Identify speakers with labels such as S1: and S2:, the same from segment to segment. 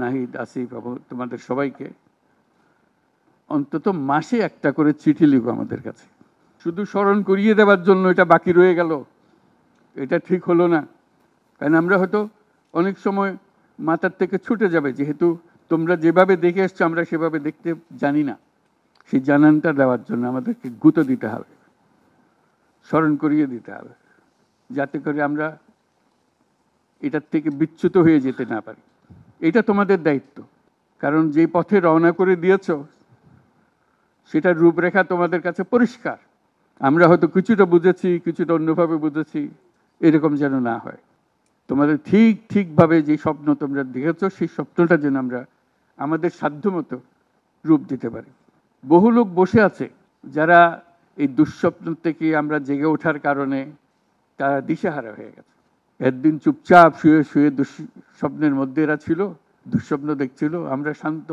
S1: নাহিদ, আসিফ এবং তোমাদের সবাইকে অন্তত মাসে একটা করে চিঠি লিখো আমাদের কাছে। শুধু স্মরণ করিয়ে দেওয়ার জন্য এটা বাকি রয়ে গেল, এটা ঠিক হলো না। কারণ আমরা হয়তো অনেক সময় মাথার থেকে ছুটে যাবে, যেহেতু তোমরা যেভাবে দেখে এসছো আমরা সেভাবে দেখতে জানি না। সেই জানানটা দেওয়ার জন্য আমাদেরকে গুঁতো দিতে হবে, স্মরণ করিয়ে দিতে হবে, যাতে করে আমরা এটার থেকে বিচ্যুত হয়ে যেতে না পারি। এটা তোমাদের দায়িত্ব, কারণ যে পথে রওনা করে দিয়েছ সেটার রূপরেখা তোমাদের কাছে পরিষ্কার। আমরা হয়তো কিছুটা বুঝেছি, কিছুটা অন্যভাবে বুঝেছি, এরকম যেন না হয়। তোমাদের ঠিকভাবে যে স্বপ্ন তোমরা দেখেছ সেই স্বপ্নটা যেন আমরা আমাদের সাধ্যমতো রূপ দিতে পারি। বহু লোক বসে আছে যারা এই দুঃস্বপ্ন থেকে আমরা জেগে ওঠার কারণে তারা দিশেহারা হয়ে গেছে। একদিন চুপচাপ শুয়ে শুয়ে দুঃস্বপ্নের মধ্যে এরা ছিল, দুঃস্বপ্ন দেখছিল, আমরা শান্ত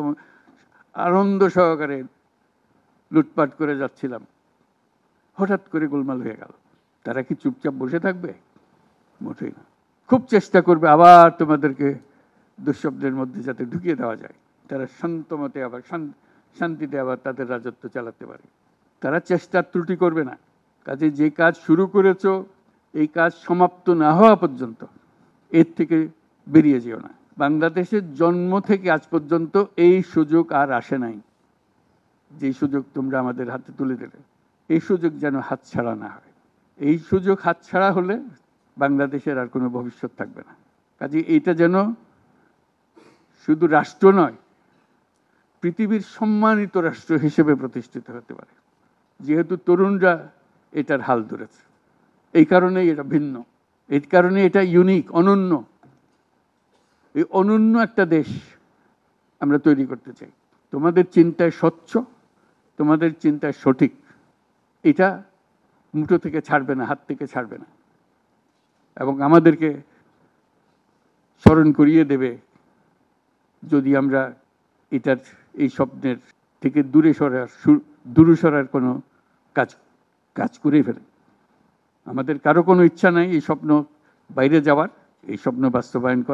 S1: আনন্দ সহকারে লুটপাট করে যাচ্ছিলাম, হঠাৎ করে গোলমাল হয়ে গেল। তারা কি চুপচাপ বসে থাকবে? মোটেই না। খুব চেষ্টা করবে আবার তোমাদেরকে দুঃস্বপ্নের মধ্যে যাতে ঢুকিয়ে দেওয়া যায়, তারা শান্তমতে আবার শান্তিতে আবার তাদের রাজত্ব চালাতে পারে। তারা চেষ্টার ত্রুটি করবে না। কাজে যে কাজ শুরু করেছো এই কাজ সমাপ্ত না হওয়া পর্যন্ত এর থেকে বেরিয়ে যেও না। বাংলাদেশের জন্ম থেকে আজ পর্যন্ত এই সুযোগ আর আসে নাই, যে সুযোগ তোমরা আমাদের হাতে তুলে দিলে। এই সুযোগ যেন হাতছাড়া না হয়। এই সুযোগ হাতছাড়া হলে বাংলাদেশের আর কোনো ভবিষ্যৎ থাকবে না। কাজে এইটা যেন শুধু রাষ্ট্র নয়, পৃথিবীর সম্মানিত রাষ্ট্র হিসেবে প্রতিষ্ঠিত হতে পারে, যেহেতু তরুণরা এটার হাল ধরেছে। এই কারণেই এটা ভিন্ন, এই কারণে এটা ইউনিক, অনন্য। এই অনন্য একটা দেশ আমরা তৈরি করতে চাই। তোমাদের চিন্তায় স্বচ্ছ, তোমাদের চিন্তায় সঠিক, এটা মুঠো থেকে ছাড়বে না, হাত থেকে ছাড়বে না, এবং আমাদেরকে স্মরণ করিয়ে দেবে যদি আমরা এটার এই স্বপ্নের থেকে দূরে সরার কোনো কাজ করেই ফেলে। আমাদের কারো কোনো ইচ্ছা নাই এই স্বপ্ন বাইরে যাওয়ার, এই স্বপ্ন বাস্তবায়ন করার।